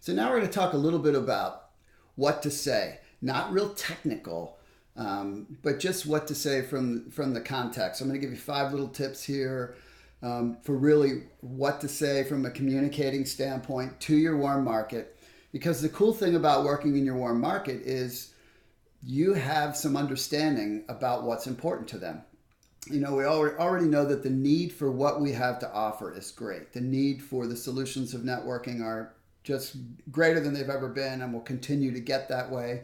So now we're going to talk a little bit about what to say, not real technical, but just what to say from the context. I'm going to give you 5 little tips here for really what to say from a communicating standpoint to your warm market. Because the cool thing about working in your warm market is you have some understanding about what's important to them. We already know that the need for what we have to offer is great. The need for the solutions of networking are just greater than they've ever been and will continue to get that way.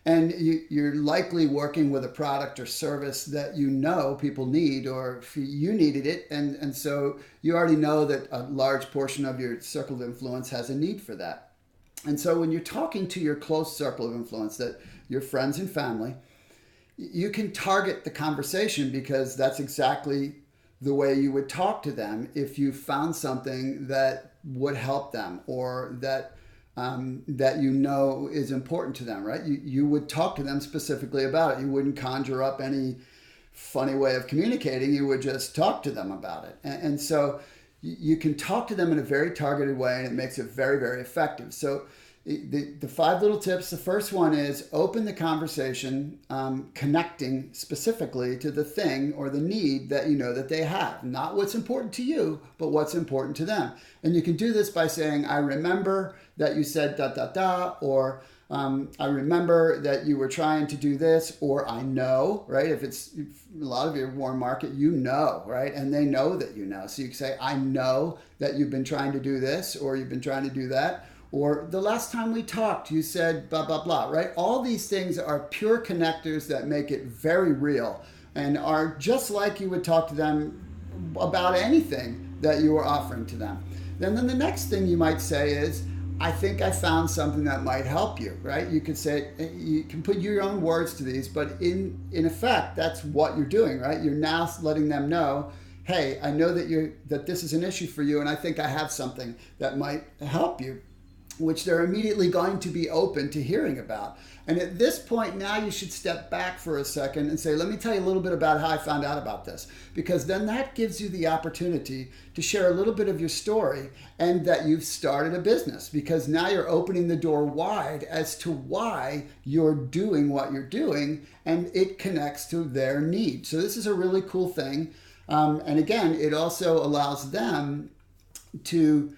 And you're likely working with a product or service that people need, or if you needed it. And so you already know that a large portion of your circle of influence has a need for that. And so when you're talking to your close circle of influence, that your friends and family, you can target the conversation because that's exactly the way you would talk to them if you found something that would help them, or that is important to them, right? You would talk to them specifically about it. You wouldn't conjure up any funny way of communicating. You would just talk to them about it. And so you can talk to them in a very targeted way, and it makes it very, very effective. So the 5 little tips, the first one is open the conversation, connecting specifically to the thing or the need that you know that they have. Not what's important to you, but what's important to them. And you can do this by saying, I remember that you said da da da, or I remember that you were trying to do this, or I know, right? If a lot of your warm market, right? And they know that you know. So you can say, I know that you've been trying to do this, or you've been trying to do that. Or the last time we talked, you said blah, blah, blah, right? All these things are pure connectors that make it very real and are just like you would talk to them about anything that you were offering to them. Then the next thing you might say is, I think I found something that might help you, right? You could say, you can put your own words to these, but in effect, that's what you're doing, right? You're now letting them know, hey, I know that this is an issue for you, and I think I have something that might help you, which they're immediately going to be open to hearing about. And at this point, now you should step back for a second and say, let me tell you a little bit about how I found out about this. Because then that gives you the opportunity to share a little bit of your story and that you've started a business. Because now you're opening the door wide as to why you're doing what you're doing, and it connects to their need. So this is a really cool thing. And again, it also allows them to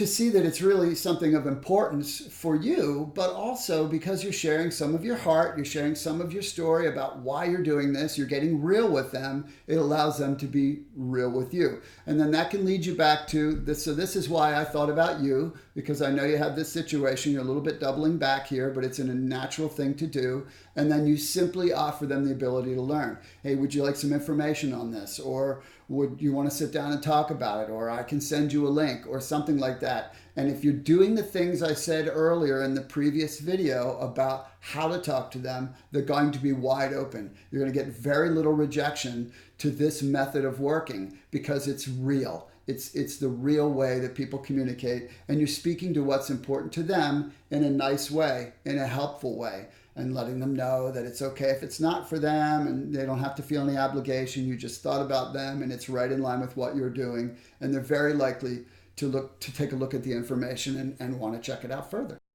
see that it's really something of importance for you, but also because you're sharing some of your heart, you're sharing some of your story about why you're doing this, you're getting real with them, it allows them to be real with you. And then that can lead you back to this. So this is why I thought about you, because I know you have this situation, you're a little bit doubling back here, but it's a natural thing to do. And then you simply offer them the ability to learn. Hey, would you like some information on this? Or would you want to sit down and talk about it? Or I can send you a link or something like that. And if you're doing the things I said earlier in the previous video about how to talk to them, they're going to be wide open. You're going to get very little rejection to this method of working because it's real. It's the real way that people communicate, and you're speaking to what's important to them in a nice way, in a helpful way, and letting them know that it's okay if it's not for them and they don't have to feel any obligation. You just thought about them and it's right in line with what you're doing, and they're very likely to take a look at the information and want to check it out further.